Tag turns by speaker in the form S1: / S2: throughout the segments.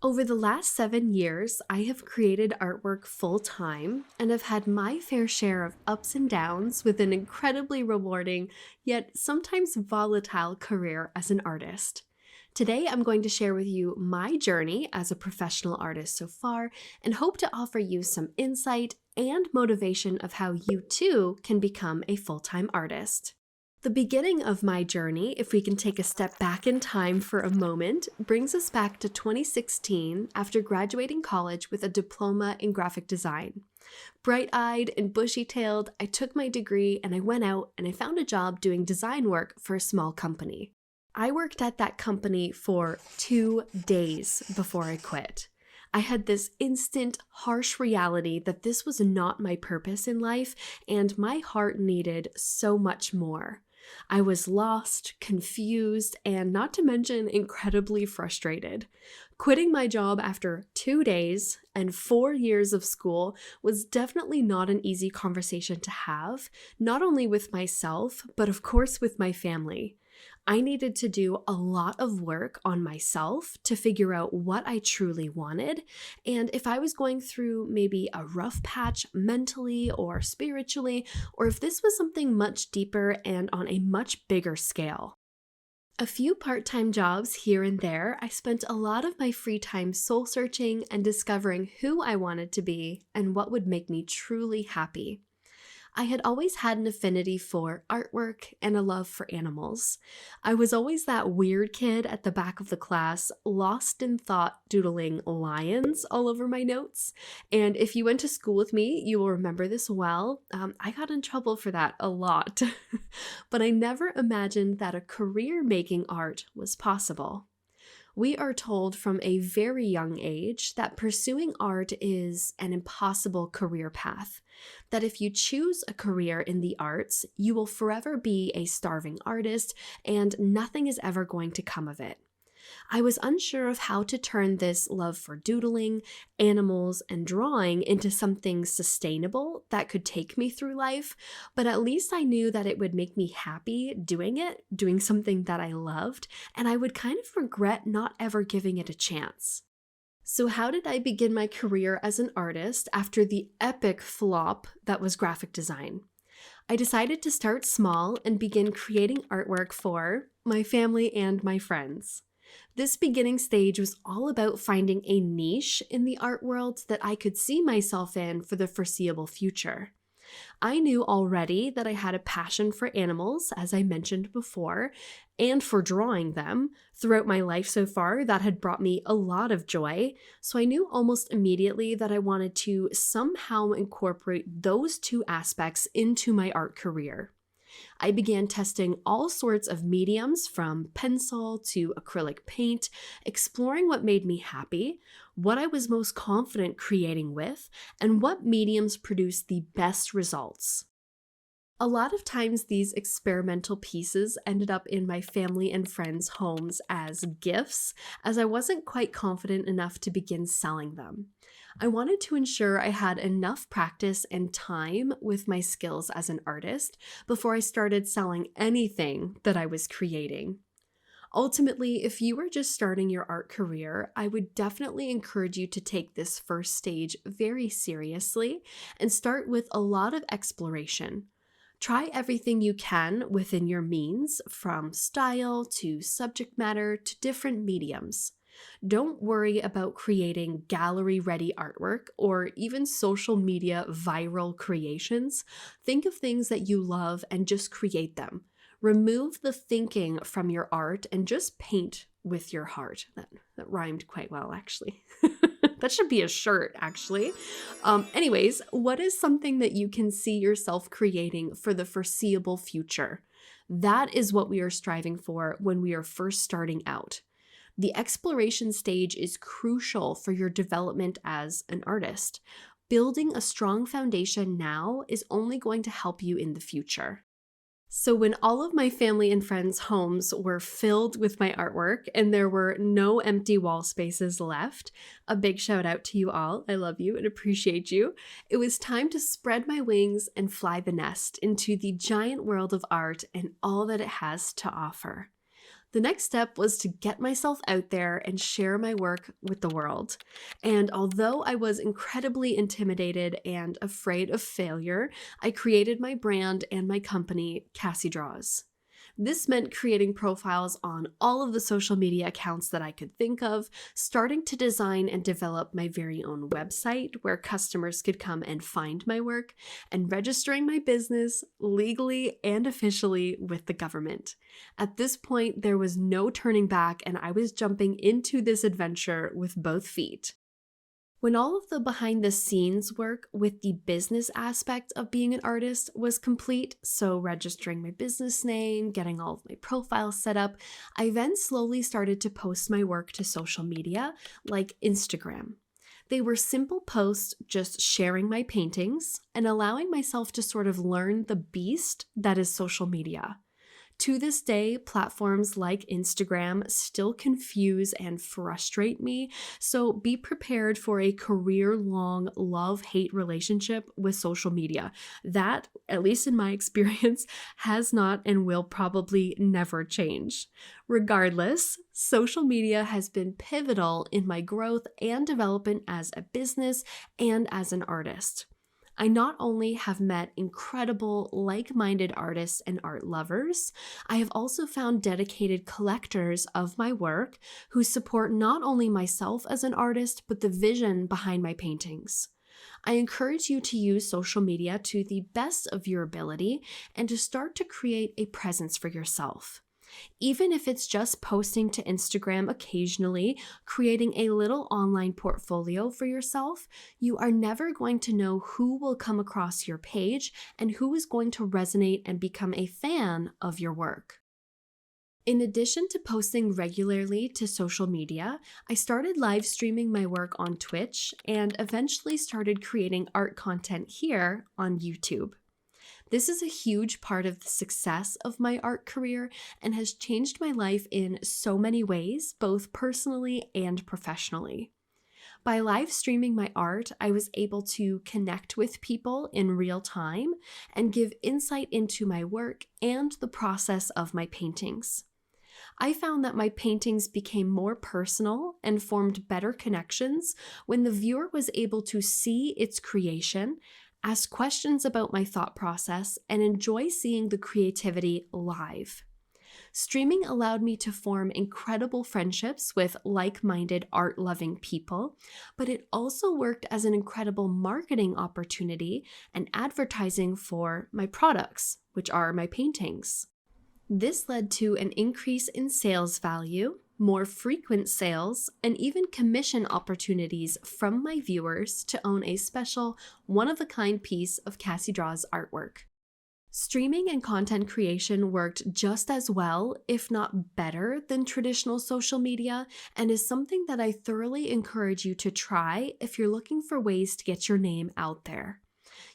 S1: Over the last 7 years, I have created artwork full time and have had my fair share of ups and downs with an incredibly rewarding, yet sometimes volatile career as an artist. Today, I'm going to share with you my journey as a professional artist so far and hope to offer you some insight and motivation of how you too can become a full time artist. The beginning of my journey, if we can take a step back in time for a moment, brings us back to 2016 after graduating college with a diploma in graphic design. Bright-eyed and bushy-tailed, I took my degree and I went out and I found a job doing design work for a small company. I worked at that company for 2 days before I quit. I had this instant, harsh reality that this was not my purpose in life and my heart needed so much more. I was lost, confused, and not to mention incredibly frustrated. Quitting my job after 2 days and 4 years of school was definitely not an easy conversation to have, not only with myself, but of course with my family. I needed to do a lot of work on myself to figure out what I truly wanted, and if I was going through maybe a rough patch mentally or spiritually, or if this was something much deeper and on a much bigger scale. A few part-time jobs here and there, I spent a lot of my free time soul searching and discovering who I wanted to be and what would make me truly happy. I had always had an affinity for artwork and a love for animals. I was always that weird kid at the back of the class, lost in thought, doodling lions all over my notes. And if you went to school with me, you will remember this well. I got in trouble for that a lot. But I never imagined that a career making art was possible. We are told from a very young age that pursuing art is an impossible career path, that if you choose a career in the arts, you will forever be a starving artist and nothing is ever going to come of it. I was unsure of how to turn this love for doodling, animals, and drawing into something sustainable that could take me through life, but at least I knew that it would make me happy doing it, doing something that I loved, and I would kind of regret not ever giving it a chance. So how did I begin my career as an artist after the epic flop that was graphic design? I decided to start small and begin creating artwork for my family and my friends. This beginning stage was all about finding a niche in the art world that I could see myself in for the foreseeable future. I knew already that I had a passion for animals, as I mentioned before, and for drawing them. Throughout my life so far, that had brought me a lot of joy, so I knew almost immediately that I wanted to somehow incorporate those two aspects into my art career. I began testing all sorts of mediums from pencil to acrylic paint, exploring what made me happy, what I was most confident creating with, and what mediums produced the best results. A lot of times these experimental pieces ended up in my family and friends' homes as gifts, as I wasn't quite confident enough to begin selling them. I wanted to ensure I had enough practice and time with my skills as an artist before I started selling anything that I was creating. Ultimately, if you are just starting your art career, I would definitely encourage you to take this first stage very seriously and start with a lot of exploration. Try everything you can within your means, from style to subject matter to different mediums. Don't worry about creating gallery-ready artwork or even social media viral creations. Think of things that you love and just create them. Remove the thinking from your art and just paint with your heart. That rhymed quite well, actually. That should be a shirt, actually. Anyways, what is something that you can see yourself creating for the foreseeable future? That is what we are striving for when we are first starting out. The exploration stage is crucial for your development as an artist. Building a strong foundation now is only going to help you in the future. So when all of my family and friends' homes were filled with my artwork and there were no empty wall spaces left, a big shout out to you all. I love you and appreciate you. It was time to spread my wings and fly the nest into the giant world of art and all that it has to offer. The next step was to get myself out there and share my work with the world. And although I was incredibly intimidated and afraid of failure, I created my brand and my company, Cassie Draws. This meant creating profiles on all of the social media accounts that I could think of, starting to design and develop my very own website where customers could come and find my work, and registering my business legally and officially with the government. At this point, there was no turning back, and I was jumping into this adventure with both feet. When all of the behind the scenes work with the business aspect of being an artist was complete, so registering my business name, getting all of my profiles set up, I then slowly started to post my work to social media like Instagram. They were simple posts just sharing my paintings and allowing myself to sort of learn the beast that is social media. To this day, platforms like Instagram still confuse and frustrate me, so be prepared for a career-long love-hate relationship with social media. That, at least in my experience, has not and will probably never change. Regardless, social media has been pivotal in my growth and development as a business and as an artist. I not only have met incredible like-minded artists and art lovers, I have also found dedicated collectors of my work who support not only myself as an artist, but the vision behind my paintings. I encourage you to use social media to the best of your ability and to start to create a presence for yourself. Even if it's just posting to Instagram occasionally, creating a little online portfolio for yourself, you are never going to know who will come across your page and who is going to resonate and become a fan of your work. In addition to posting regularly to social media, I started live streaming my work on Twitch and eventually started creating art content here on YouTube. This is a huge part of the success of my art career and has changed my life in so many ways, both personally and professionally. By live streaming my art, I was able to connect with people in real time and give insight into my work and the process of my paintings. I found that my paintings became more personal and formed better connections when the viewer was able to see its creation, ask questions about my thought process, and enjoy seeing the creativity live. Streaming allowed me to form incredible friendships with like-minded art-loving people, but it also worked as an incredible marketing opportunity and advertising for my products, which are my paintings. This led to an increase in sales value, more frequent sales, and even commission opportunities from my viewers to own a special, one-of-a-kind piece of Cassie Draws artwork. Streaming and content creation worked just as well, if not better, than traditional social media, and is something that I thoroughly encourage you to try if you're looking for ways to get your name out there.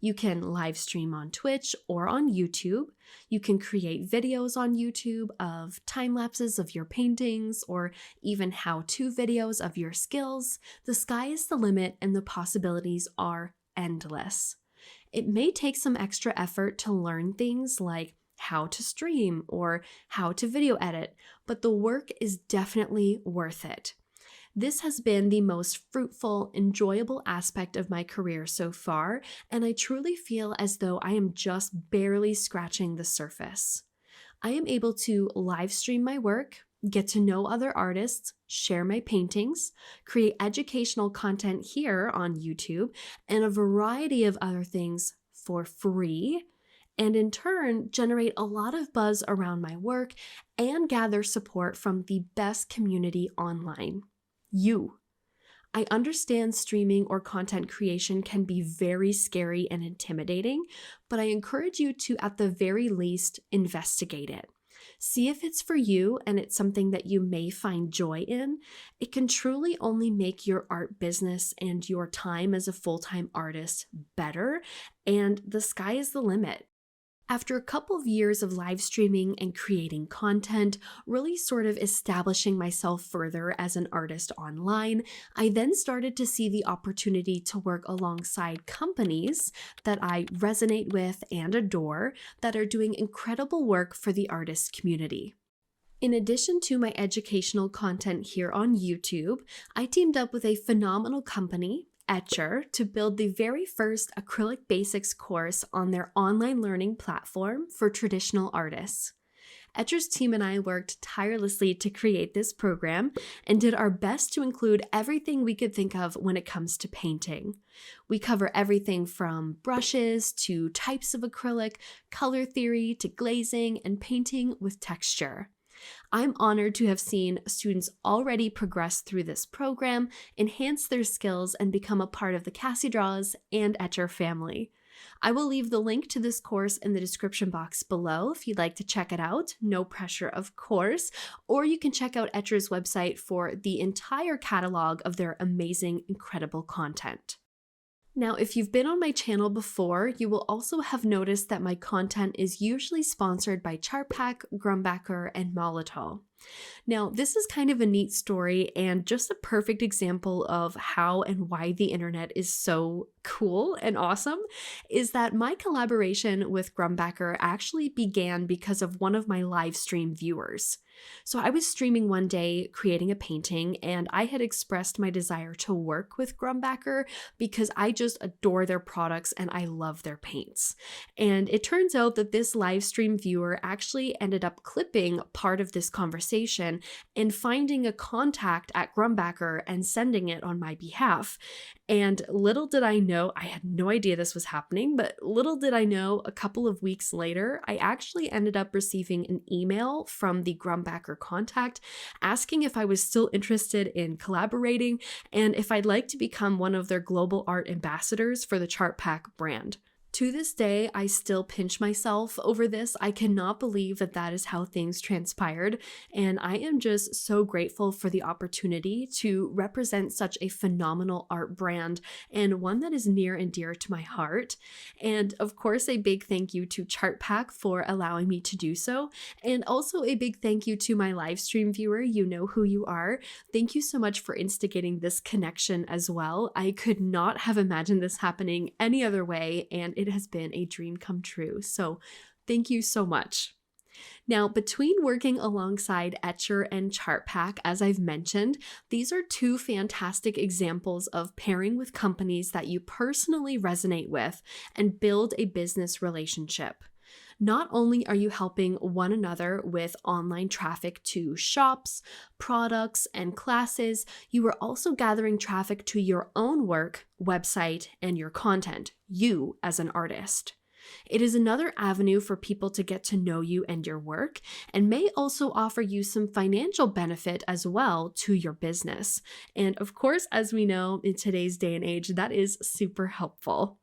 S1: You can live stream on Twitch or on YouTube. You can create videos on YouTube of time lapses of your paintings or even how-to videos of your skills. The sky is the limit and the possibilities are endless. It may take some extra effort to learn things like how to stream or how to video edit, but the work is definitely worth it. This has been the most fruitful, enjoyable aspect of my career so far, and I truly feel as though I am just barely scratching the surface. I am able to live stream my work, get to know other artists, share my paintings, create educational content here on YouTube, and a variety of other things for free, and in turn generate a lot of buzz around my work and gather support from the best community online. You. I understand streaming or content creation can be very scary and intimidating, but I encourage you to, at the very least, investigate it. See if it's for you and it's something that you may find joy in. It can truly only make your art business and your time as a full-time artist better, and the sky is the limit. After a couple of years of live streaming and creating content, really sort of establishing myself further as an artist online, I then started to see the opportunity to work alongside companies that I resonate with and adore that are doing incredible work for the artist community. In addition to my educational content here on YouTube, I teamed up with a phenomenal company, Etcher, to build the very first acrylic basics course on their online learning platform for traditional artists. Etcher's team and I worked tirelessly to create this program and did our best to include everything we could think of when it comes to painting. We cover everything from brushes to types of acrylic, color theory to glazing, and painting with texture. I'm honored to have seen students already progress through this program, enhance their skills, and become a part of the Cassie Draws and Etcher family. I will leave the link to this course in the description box below if you'd like to check it out. No pressure, of course. Or you can check out Etcher's website for the entire catalog of their amazing, incredible content. Now, if you've been on my channel before, you will also have noticed that my content is usually sponsored by Chartpak, Grumbacher, and Molotov. Now, this is kind of a neat story and just a perfect example of how and why the internet is so cool and awesome, is that my collaboration with Grumbacher actually began because of one of my live stream viewers. So I was streaming one day creating a painting, and I had expressed my desire to work with Grumbacher because I just adore their products and I love their paints. And it turns out that this live stream viewer actually ended up clipping part of this conversation and finding a contact at Grumbacher and sending it on my behalf. And little did I know, I had no idea this was happening, but little did I know, a couple of weeks later, I actually ended up receiving an email from the Grumbacher contact asking if I was still interested in collaborating and if I'd like to become one of their global art ambassadors for the Chartpak brand. To this day, I still pinch myself over this. I cannot believe that that is how things transpired, and I am just so grateful for the opportunity to represent such a phenomenal art brand and one that is near and dear to my heart. And of course, a big thank you to Chartpak for allowing me to do so, and also a big thank you to my live stream viewer. You know who you are. Thank you so much for instigating this connection as well. I could not have imagined this happening any other way, and it has been a dream come true. So thank you so much. Now, between working alongside Etcher and Chartpak, as I've mentioned, these are two fantastic examples of pairing with companies that you personally resonate with and build a business relationship. Not only are you helping one another with online traffic to shops, products, and classes, you are also gathering traffic to your own work, website, and your content, you as an artist. It is another avenue for people to get to know you and your work, and may also offer you some financial benefit as well to your business. And of course, as we know in today's day and age, that is super helpful.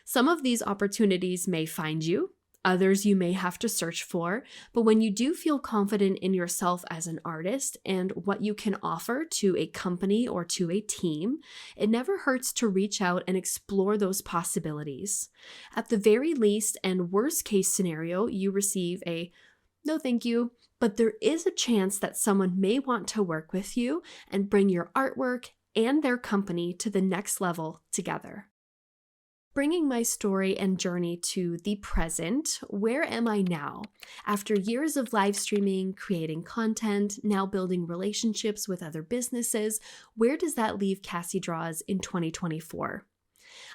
S1: Some of these opportunities may find you. Others you may have to search for, but when you do feel confident in yourself as an artist and what you can offer to a company or to a team, it never hurts to reach out and explore those possibilities. At the very least and worst case scenario, you receive a no thank you, but there is a chance that someone may want to work with you and bring your artwork and their company to the next level together. Bringing my story and journey to the present, where am I now? After years of live streaming, creating content, now building relationships with other businesses, where does that leave Cassie Draws in 2024?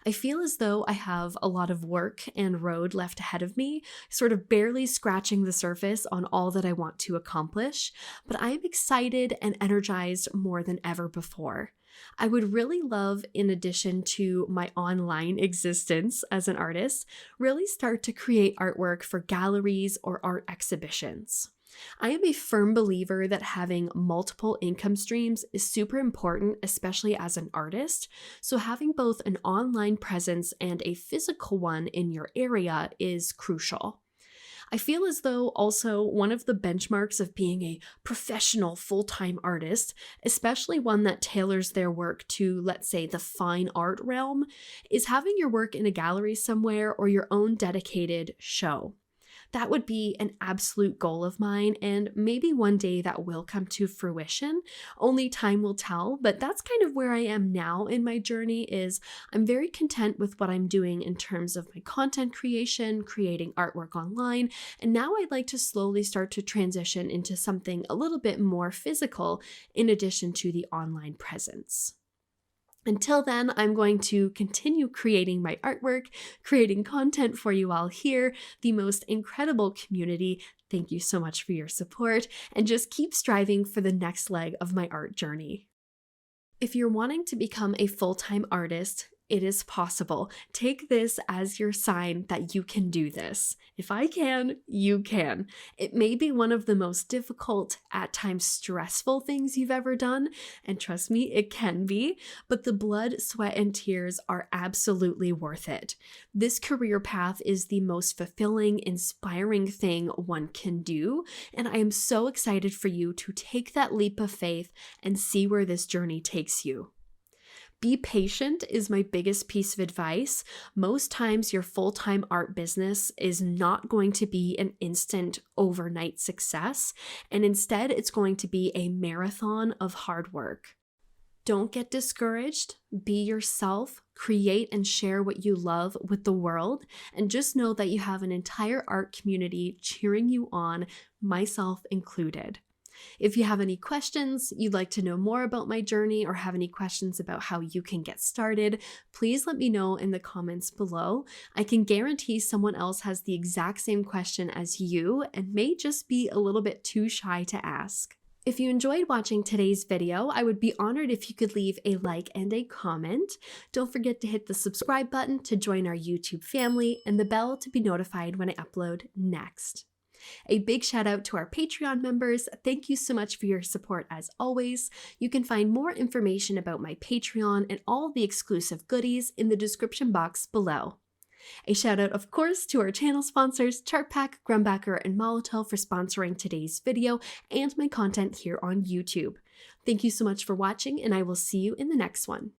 S1: I feel as though I have a lot of work and road left ahead of me, sort of barely scratching the surface on all that I want to accomplish, but I'm excited and energized more than ever before. I would really love, in addition to my online existence as an artist, really start to create artwork for galleries or art exhibitions. I am a firm believer that having multiple income streams is super important, especially as an artist. So having both an online presence and a physical one in your area is crucial. I feel as though also one of the benchmarks of being a professional full-time artist, especially one that tailors their work to, let's say, the fine art realm, is having your work in a gallery somewhere or your own dedicated show. That would be an absolute goal of mine, and maybe one day that will come to fruition. Only time will tell, but that's kind of where I am now in my journey. Is I'm very content with what I'm doing in terms of my content creation, creating artwork online, and now I'd like to slowly start to transition into something a little bit more physical in addition to the online presence. Until then, I'm going to continue creating my artwork, creating content for you all here, the most incredible community. Thank you so much for your support, and just keep striving for the next leg of my art journey. If you're wanting to become a full-time artist, it is possible. Take this as your sign that you can do this. If I can, you can. It may be one of the most difficult, at times stressful things you've ever done, and trust me, it can be, but the blood, sweat, and tears are absolutely worth it. This career path is the most fulfilling, inspiring thing one can do, and I am so excited for you to take that leap of faith and see where this journey takes you. Be patient is my biggest piece of advice. Most times your full-time art business is not going to be an instant overnight success, and instead it's going to be a marathon of hard work. Don't get discouraged. Be yourself, create and share what you love with the world, and just know that you have an entire art community cheering you on, myself included. If you have any questions, you'd like to know more about my journey, or have any questions about how you can get started, please let me know in the comments below. I can guarantee someone else has the exact same question as you and may just be a little bit too shy to ask. If you enjoyed watching today's video, I would be honored if you could leave a like and a comment. Don't forget to hit the subscribe button to join our YouTube family and the bell to be notified when I upload next. A big shout out to our Patreon members. Thank you so much for your support as always. You can find more information about my Patreon and all the exclusive goodies in the description box below. A shout out, of course, to our channel sponsors, Chartpak, Grumbacher, and Molotov for sponsoring today's video and my content here on YouTube. Thank you so much for watching, and I will see you in the next one.